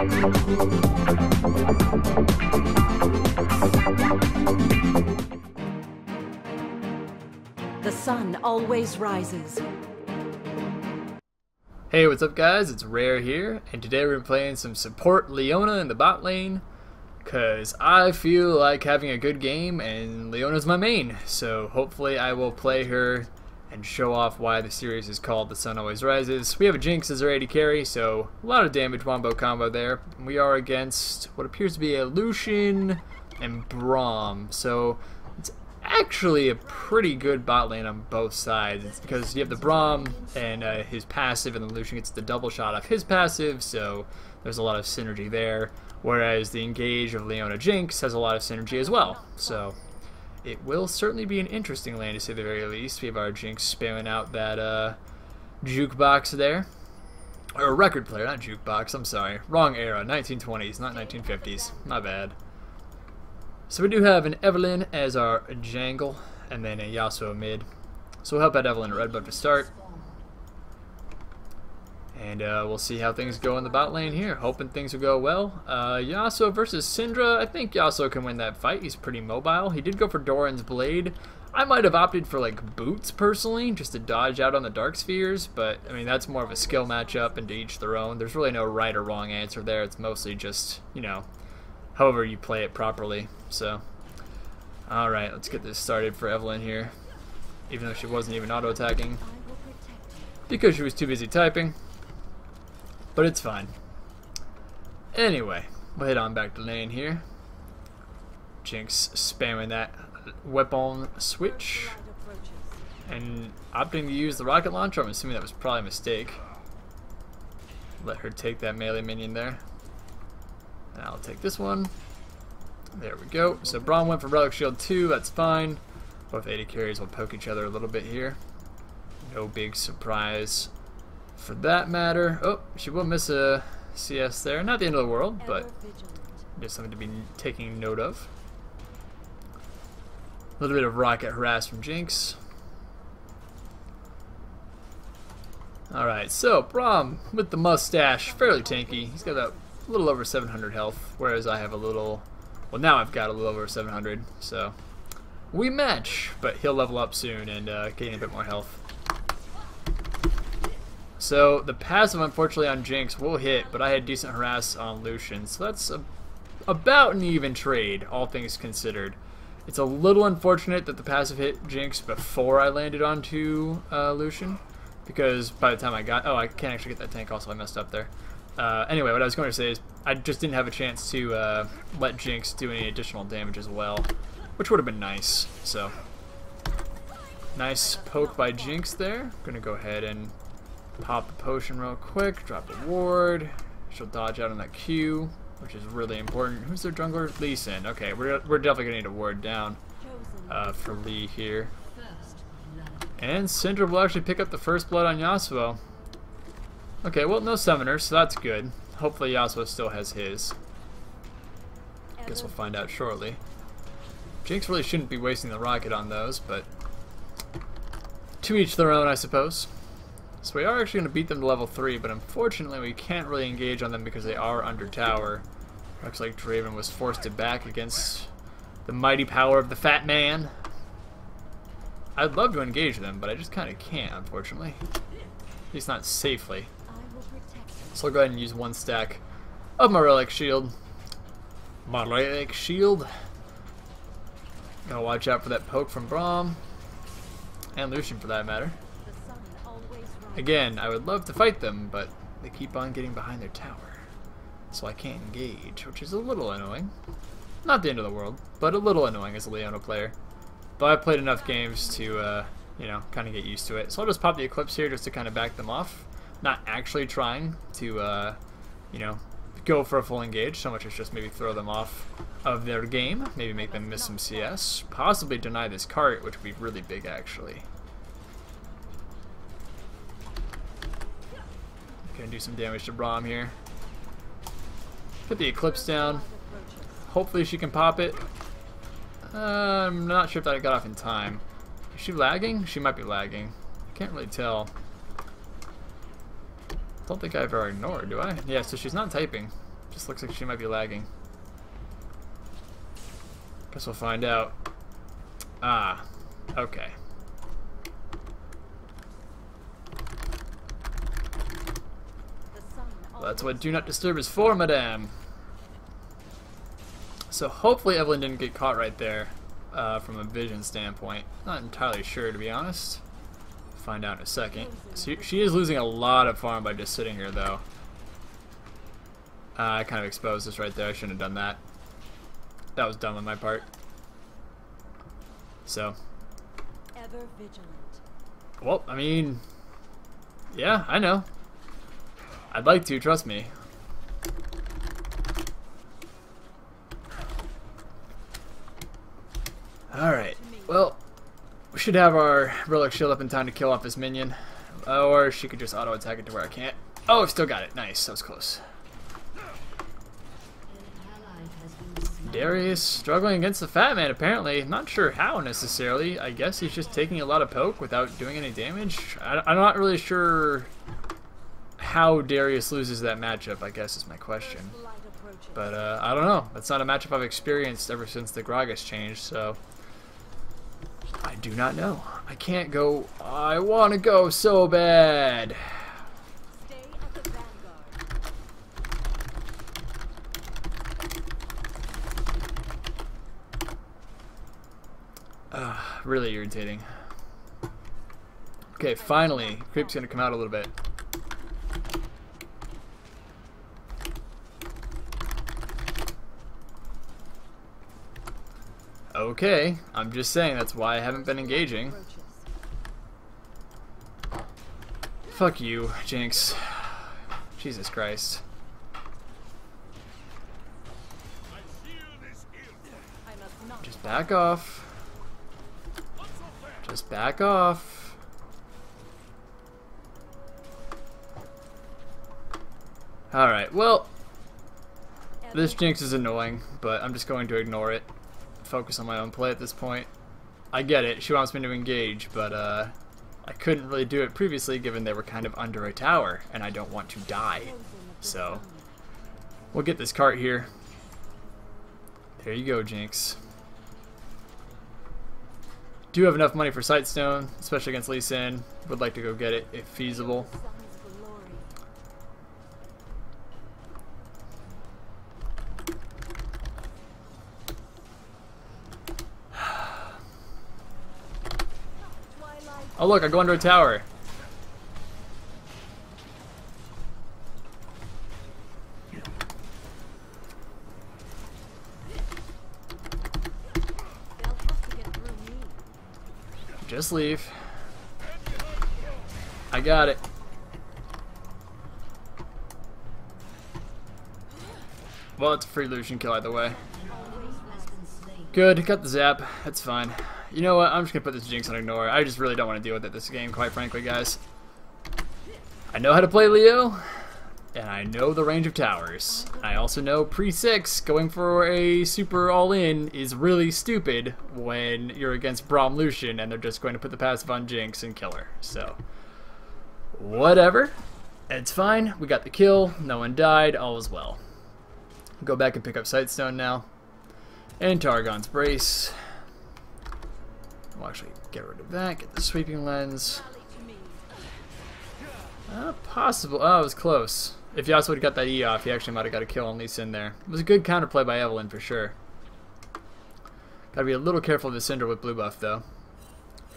The sun always rises. Hey, what's up guys? It's Rare here, and today we're playing some support Leona in the bot lane, because I feel like having a good game, and Leona's my main, so hopefully I will play her and show off why the series is called The Sun Always Rises. We have a Jinx as our AD carry, so a lot of damage wombo combo there. We are against what appears to be a Lucian and Braum, so it's actually a pretty good bot lane on both sides. It's because you have the Braum and his passive, and the Lucian gets the double shot off his passive, so there's a lot of synergy there. Whereas the engage of Leona Jinx has a lot of synergy as well. So it will certainly be an interesting lane to say the very least. We have our Jinx spamming out that jukebox there. Or a record player, not jukebox, I'm sorry. Wrong era, 1920s, not 1950s. My bad. So we do have an Evelynn as our jungle, and then a Yasuo mid. So we'll help out Evelynn at red buff to start. And we'll see how things go in the bot lane here. Hoping things will go well. Yasuo versus Syndra. I think Yasuo can win that fight. He's pretty mobile. He did go for Doran's Blade. I might have opted for like boots personally, just to dodge out on the Dark Spheres. But I mean, that's more of a skill matchup, and to each their own. There's really no right or wrong answer there. It's mostly just, you know, however you play it properly. So, alright, let's get this started for Evelynn here. Even though she wasn't even auto-attacking, because she was too busy typing. But it's fine. Anyway, we'll head on back to lane here. Jinx spamming that weapon switch. And opting to use the rocket launcher. I'm assuming that was probably a mistake. Let her take that melee minion there. And I'll take this one. There we go. So Braum went for Relic Shield 2, that's fine. Both AD carries will poke each other a little bit here. No big surprise for that matter. Oh, she will miss a CS there. Not the end of the world, but just something to be taking note of. A little bit of rocket harass from Jinx. Alright, so Braum with the mustache, fairly tanky. He's got a little over 700 health, whereas I have a little... Well, now I've got a little over 700, so we match, but he'll level up soon and gain a bit more health. So the passive, unfortunately, on Jinx will hit, but I had decent harass on Lucian, so that's about an even trade, all things considered. It's a little unfortunate that the passive hit Jinx before I landed onto Lucian, because by the time I got... Oh, I can't actually get that tank also, I messed up there. Anyway, what I was going to say is I just didn't have a chance to let Jinx do any additional damage as well, which would have been nice. So, nice poke by Jinx there. Gonna go ahead and pop the potion real quick, drop the ward. She'll dodge out on that Q, which is really important. Who's their jungler? Lee Sin. Okay, we're definitely gonna need a ward down for Lee here. And Syndra will actually pick up the first blood on Yasuo. Okay, well, no summoners, so that's good. Hopefully Yasuo still has his. Guess we'll find out shortly. Jinx really shouldn't be wasting the rocket on those, but to each their own, I suppose. So we are actually going to beat them to level 3, but unfortunately we can't really engage on them because they are under tower. Looks like Draven was forced to back against the mighty power of the fat man. I'd love to engage them, but I just kind of can't, unfortunately. At least not safely. So I'll go ahead and use one stack of my Relic Shield. My Relic Shield. Gotta watch out for that poke from Braum. And Lucian for that matter. Again, I would love to fight them, but they keep on getting behind their tower. So I can't engage, which is a little annoying. Not the end of the world, but a little annoying as a Leona player. But I've played enough games to, you know, kind of get used to it. So I'll just pop the Eclipse here just to kind of back them off. Not actually trying to, you know, go for a full engage, so much as just maybe throw them off of their game, maybe make them miss some CS, possibly deny this cart, which would be really big actually. Gonna do some damage to Braum here. Put the Eclipse down. Hopefully she can pop it. I'm not sure if that got off in time. Is she lagging? She might be lagging. I can't really tell. Don't think I've ever ignored, do I? Yeah, so she's not typing. Just looks like she might be lagging. Guess we'll find out. Ah, okay. Well, that's what Do Not Disturb is for, madame. So hopefully Evelyn didn't get caught right there from a vision standpoint. Not entirely sure, to be honest. Find out in a second. She is losing a lot of farm by just sitting here, though. I kind of exposed this right there. I shouldn't have done that. That was dumb on my part. So. Ever vigilant. Well, I mean, yeah, I know. I'd like to, trust me. Alright, well, we should have our relic shield up in time to kill off this minion. Or she could just auto attack it to where I can't. Oh, I've still got it. Nice, that was close. Darius struggling against the Fat Man, apparently. Not sure how, necessarily. I guess he's just taking a lot of poke without doing any damage. I'm not really sure how Darius loses that matchup, I guess is my question. But, I don't know. That's not a matchup I've experienced ever since the Gragas changed, so I do not know. I can't go. I want to go so bad. Stay at the vanguard. Really irritating. Okay, finally. Creep's gonna come out a little bit. Okay, I'm just saying that's why I haven't been engaging. Fuck you, Jinx. Jesus Christ. Just back off. Just back off. Alright, well, this Jinx is annoying, but I'm just going to ignore it. Focus on my own play at this point. I get it, she wants me to engage, but I couldn't really do it previously given they were kind of under a tower, and I don't want to die. So, we'll get this cart here. There you go, Jinx. Do have enough money for Sightstone, especially against Lee Sin. Would like to go get it if feasible. Oh look, I go under a tower. Just leave. I got it. Well, it's a free Lucian kill either way. Good, got the zap. That's fine. You know what? I'm just gonna put this Jinx on ignore. I just really don't want to deal with it this game, quite frankly, guys. I know how to play Leo, and I know the range of towers. I also know pre-6 going for a super all-in is really stupid when you're against Braum Lucian and they're just going to put the passive on Jinx and kill her. So, whatever. It's fine. We got the kill. No one died. All is well. Go back and pick up Sightstone now. And Targon's Brace. We'll actually get rid of that. Get the Sweeping Lens. Possible. Oh, it was close. If Yasuo would have got that E off, he actually might have got a kill on Lee Sin there. It was a good counterplay by Evelyn for sure. Gotta be a little careful of the Cinder with blue buff though.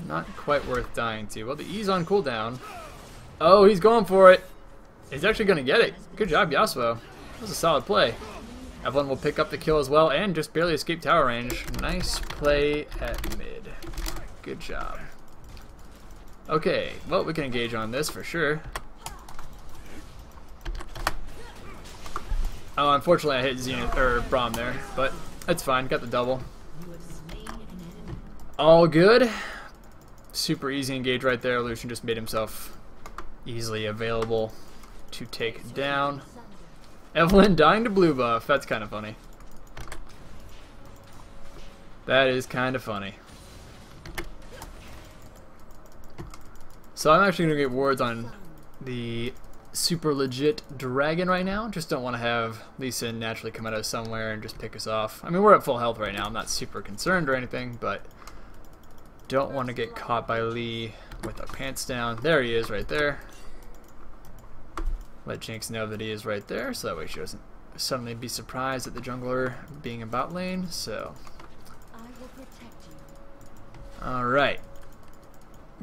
Not quite worth dying to. Well, the E's on cooldown. Oh, he's going for it. He's actually gonna get it. Good job, Yasuo. That was a solid play. Evelyn will pick up the kill as well and just barely escape tower range. Nice play at mid. Good job. Okay, well, we can engage on this for sure. Oh, unfortunately I hit Zenith, or Braum there, but that's fine, got the double. All good. Super easy engage right there. Lucian just made himself easily available to take down. Evelyn dying to blue buff, that's kind of funny. That is kind of funny. So I'm actually going to get wards on the super legit dragon right now. Just don't want to have Lee Sin naturally come out of somewhere and just pick us off. I mean, we're at full health right now. I'm not super concerned or anything, but don't want to get caught by Lee with our pants down. There he is right there. Let Jinx know that he is right there, so that way she doesn't suddenly be surprised at the jungler being in bot lane. So, alright.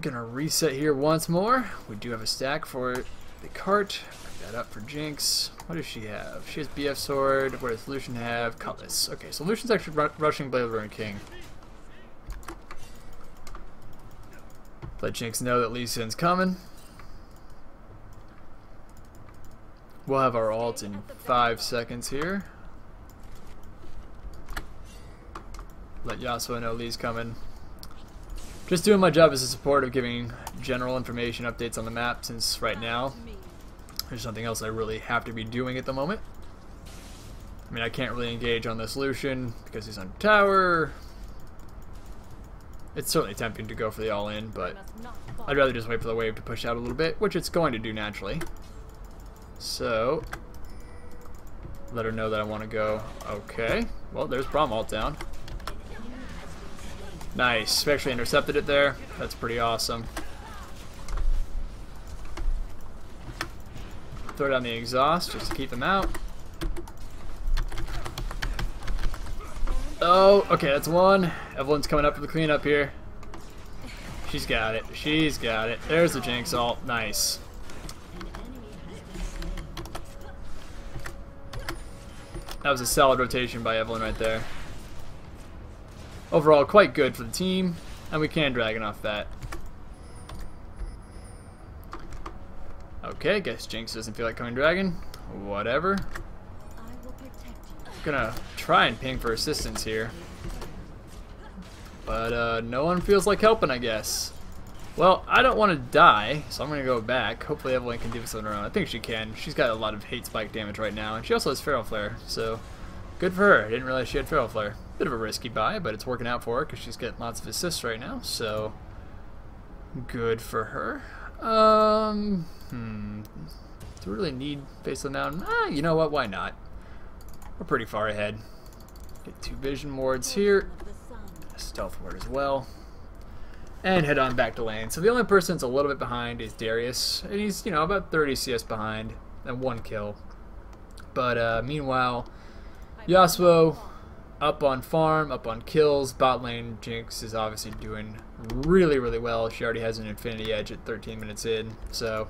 Gonna reset here once more. We do have a stack for the cart. Pick that up for Jinx. What does she have? She has BF Sword. What does Lucian have? Cutlass. Okay, so Lucian's actually rushing Blade of the Ruined King. Let Jinx know that Lee Sin's coming. We'll have our ult in 5 seconds here. Let Yasuo know Lee's coming. Just doing my job as a support of giving general information updates on the map, since right now there's something else I really have to be doing at the moment. I mean, I can't really engage on this Lucian because he's on tower. It's certainly tempting to go for the all-in, but I'd rather just wait for the wave to push out a little bit, which it's going to do naturally. So, let her know that I want to go. Okay, well, there's Braum ult down. Nice, we actually intercepted it there. That's pretty awesome. Throw down the exhaust just to keep them out. Oh, okay, that's one. Evelyn's coming up for the cleanup here. She's got it. She's got it. There's the Jinx ult. Nice. That was a solid rotation by Evelyn right there. Overall, quite good for the team, and we can dragon off that. Okay, guess Jinx doesn't feel like coming dragon. Whatever. Gonna try and ping for assistance here, but no one feels like helping, I guess. Well, I don't want to die, so I'm gonna go back. Hopefully Evelyn can do this on her own. I think she can. She's got a lot of hate spike damage right now, and she also has Feral Flare, so good for her. I didn't realize she had Feral Flare. Bit of a risky buy, but it's working out for her because she's getting lots of assists right now, so good for her. Do we really need Face of the Mountain? You know what? Why not? We're pretty far ahead. Get 2 vision wards here. Stealth ward as well. And head on back to lane. So the only person that's a little bit behind is Darius. And he's, you know, about 30 CS behind and 1 kill. But meanwhile, Yasuo up on farm, up on kills. Bot lane, Jinx is obviously doing really, really well. She already has an Infinity Edge at 13 minutes in. So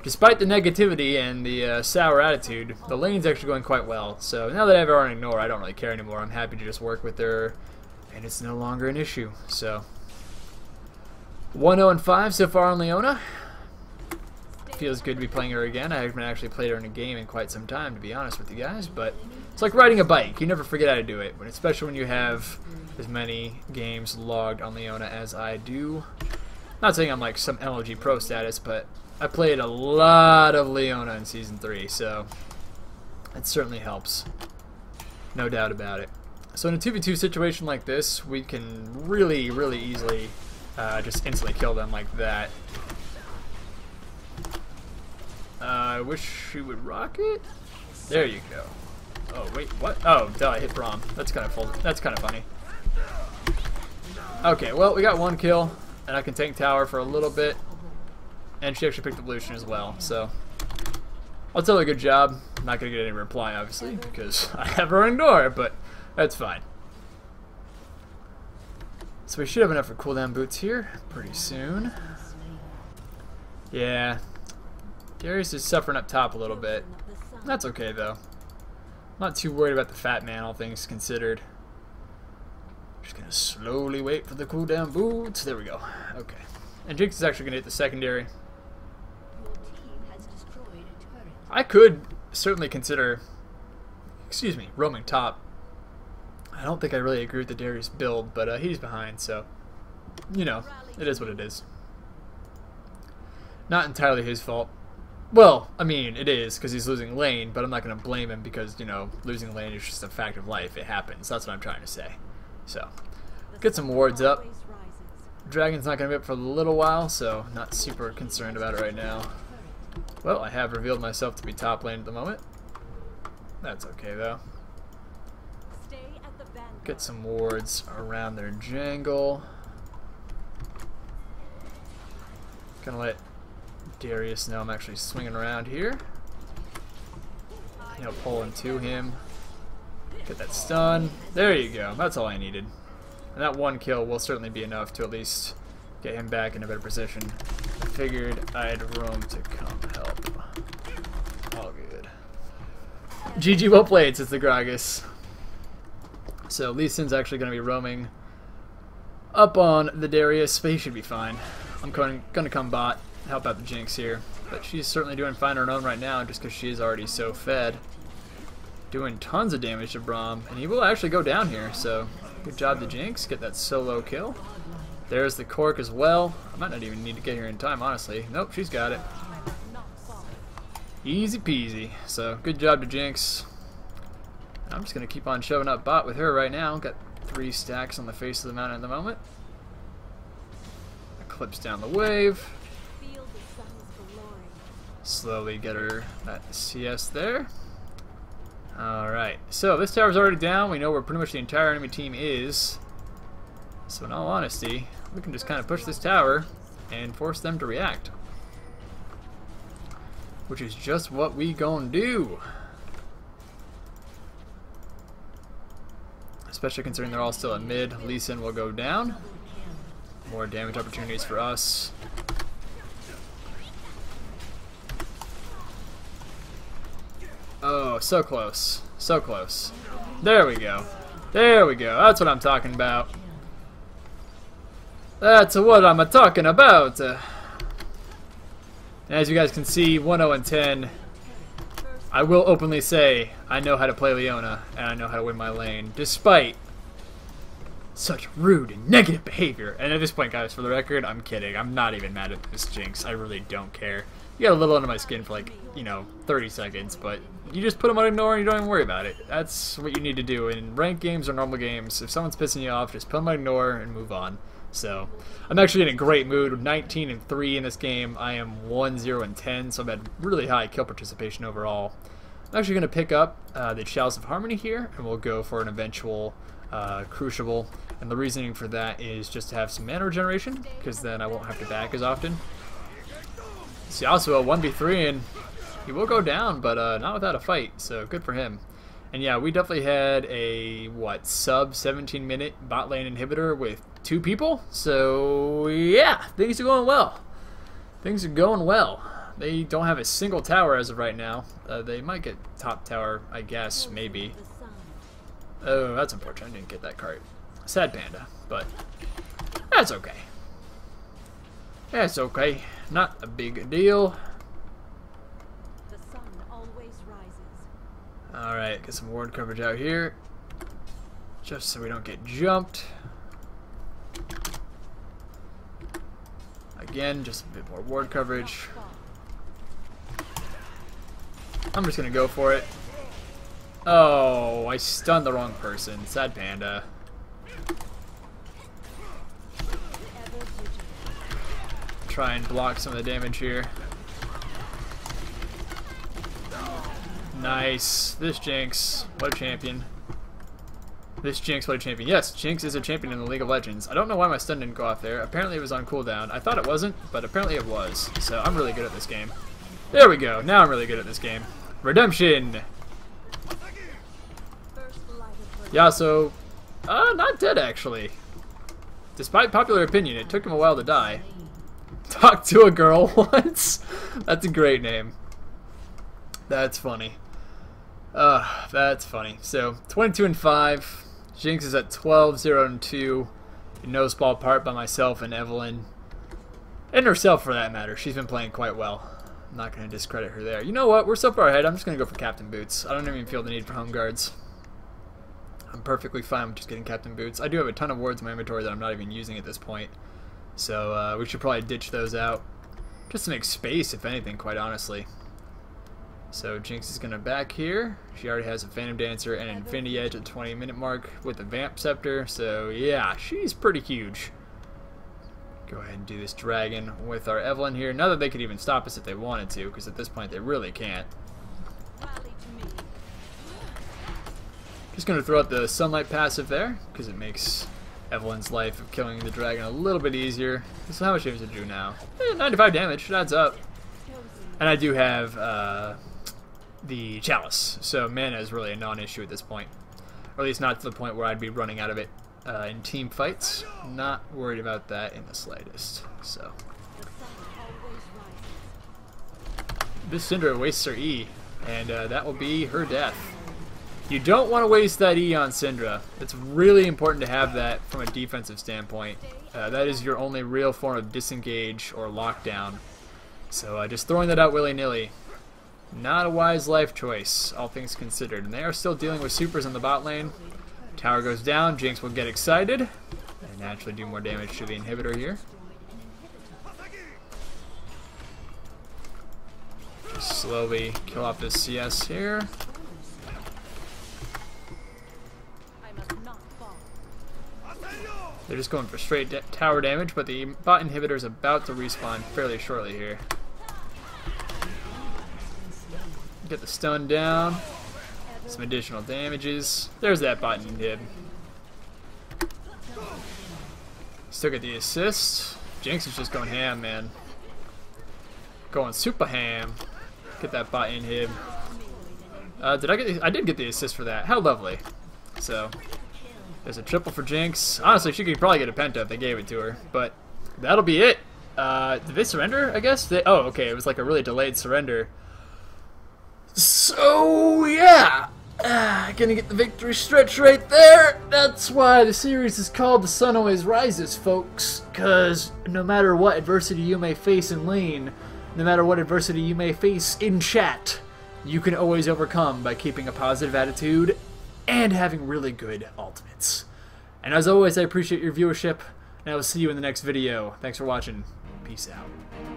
despite the negativity and the sour attitude, the lane's actually going quite well. So now that I have her on ignore, I don't really care anymore. I'm happy to just work with her, and it's no longer an issue. So 1-0-5 so far on Leona. Feels good to be playing her again. I haven't actually played her in a game in quite some time, to be honest with you guys, but it's like riding a bike. You never forget how to do it, especially when you have as many games logged on Leona as I do. Not saying I'm like some LOG pro status, but I played a lot of Leona in Season 3, so it certainly helps. No doubt about it. So in a 2v2 situation like this, we can really, really easily just instantly kill them like that. I wish she would rock it. There you go. Oh wait, what? Oh, duh! I hit Braum. That's kind of funny. Okay, well we got 1 kill, and I can tank tower for a little bit, and she actually picked up Lucian as well. So I'll tell her good job. I'm not gonna get any reply, obviously, because I have her on door, but that's fine. So we should have enough for cooldown boots here pretty soon. Yeah. Darius is suffering up top a little bit. That's okay though. I'm not too worried about the fat man, all things considered. Just gonna slowly wait for the cooldown boots. There we go. Okay. And Jinx is actually gonna hit the secondary. I could certainly consider, roaming top. I don't think I really agree with the Darius build, but he's behind, so you know, it is what it is. Not entirely his fault. Well, I mean, it is, because he's losing lane, but I'm not going to blame him because, you know, losing lane is just a fact of life. It happens. That's what I'm trying to say. So, get some wards up. Dragon's not going to be up for a little while, so not super concerned about it right now. Well, I have revealed myself to be top lane at the moment. That's okay though. Stay at the vanguard. Get some wards around their jungle. Gonna let Darius know I'm actually swinging around here. You know, pull him to him. Get that stun. There you go. That's all I needed. And that one kill will certainly be enough to at least get him back in a better position. I figured I had room to come help. All good. GG, well played, says the Gragas. So Lee Sin's actually going to be roaming up on the Darius, but he should be fine. I'm going to come bot, help out the Jinx here. But she's certainly doing fine on her own right now just because she is already so fed. Doing tons of damage to Braum, and he will actually go down here, so good job to Jinx, get that solo kill. There's the Cork as well. I might not even need to get here in time, honestly. Nope, she's got it. Easy peasy. So good job to Jinx. I'm just going to keep on shoving up bot with her right now. Got 3 stacks on the face of the mountain at the moment. Clips down the wave. Slowly get her that CS there. Alright, so this tower's already down. We know where pretty much the entire enemy team is. So in all honesty, we can just kind of push this tower and force them to react. Which is just what we gonna do. Especially considering they're all still at mid. Lee Sin will go down. More damage opportunities for us. Oh, so close. So close. There we go. There we go. That's what I'm talking about. That's what I'm talking about. As you guys can see, 1-0 and 10. I will openly say I know how to play Leona, and I know how to win my lane, despite such rude and negative behavior. And at this point, guys, for the record, I'm kidding. I'm not even mad at this Jinx. I really don't care. You got a little under my skin for like, 30 seconds, but you just put them on ignore and you don't even worry about it. That's what you need to do in ranked games or normal games. If someone's pissing you off, just put them on ignore and move on. So, I'm actually in a great mood. 19 and 3 in this game. I am 1-0 and 10, so I've had really high kill participation overall. I'm actually going to pick up the Chalice of Harmony here, and we'll go for an eventual Crucible. And the reasoning for that is just to have some mana regeneration, because then I won't have to back as often. See, also a 1v3, and he will go down, but not without a fight, so good for him. And yeah, we definitely had a, sub 17-minute bot lane inhibitor with 2 people, so yeah, things are going well. Things are going well. They don't have a single tower as of right now. They might get top tower, I guess, maybe. Oh, that's unfortunate. I didn't get that card. Sad panda, but that's okay. That's okay. Not a big deal. The sun always rises. Alright, get some ward coverage out here. Just so we don't get jumped. Again, just a bit more ward coverage. I'm just gonna go for it. Oh, I stunned the wrong person. Sad panda. Try and block some of the damage here. Nice. This Jinx, what a champion. This Jinx, what a champion. Yes, Jinx is a champion in the League of Legends. I don't know why my stun didn't go off there. Apparently it was on cooldown. I thought it wasn't, but apparently it was. So I'm really good at this game. There we go. Now I'm really good at this game. Redemption! Yasuo, not dead actually. Despite popular opinion, it took him a while to die. Talk to a girl once? That's a great name. That's funny. That's funny. So, 22 and 5. Jinx is at 12, 0 and 2. No small part by myself and Evelyn. And herself for that matter. She's been playing quite well. I'm not going to discredit her there. You know what? We're so far ahead, I'm just going to go for Captain Boots. I don't even feel the need for Home Guards. I'm perfectly fine with just getting Captain Boots. I do have a ton of wards in my inventory that I'm not even using at this point. So we should probably ditch those out. Just to make space, if anything, quite honestly. So Jinx is going to back here. She already has a Phantom Dancer and an Infinity Edge at the 20-minute mark with a Vamp Scepter. So yeah, she's pretty huge. Go ahead and do this dragon with our Evelyn here. Not that they could even stop us if they wanted to, because at this point they really can't. Rally to me. Just going to throw out the sunlight passive there, because it makes Evelyn's life of killing the dragon a little bit easier. So how much damage did it do now? 95 damage, it adds up. And I do have the chalice, so mana is really a non-issue at this point. Or at least not to the point where I'd be running out of it in team fights. Not worried about that in the slightest. So this Syndra wastes her E, and that will be her death. You don't want to waste that E on Syndra. It's really important to have that from a defensive standpoint. That is your only real form of disengage or lockdown. So just throwing that out willy-nilly, not a wise life choice, all things considered. And they are still dealing with supers in the bot lane. Tower goes down, Jinx will get excited, and naturally do more damage to the inhibitor here. Just slowly kill off this CS here. They're just going for straight tower damage, but the bot inhibitor is about to respawn fairly shortly here. Get the stun down. Some additional damages. There's that bot inhib. Still get the assist. Jinx is just going ham, man. Going super ham. Get that bot inhib. Did I get the, I did get the assist for that. How lovely. So there's a triple for Jinx. Honestly, she could probably get a penta if they gave it to her, but that'll be it. Did they surrender, I guess? Oh, okay, it was like a really delayed surrender. So, yeah. Gonna get the victory stretch right there. That's why the series is called The Sun Always Rises, folks. Because no matter what adversity you may face in lane, no matter what adversity you may face in chat, you can always overcome by keeping a positive attitude and having really good ultimates. And as always, I appreciate your viewership, and I will see you in the next video. Thanks for watching. Peace out.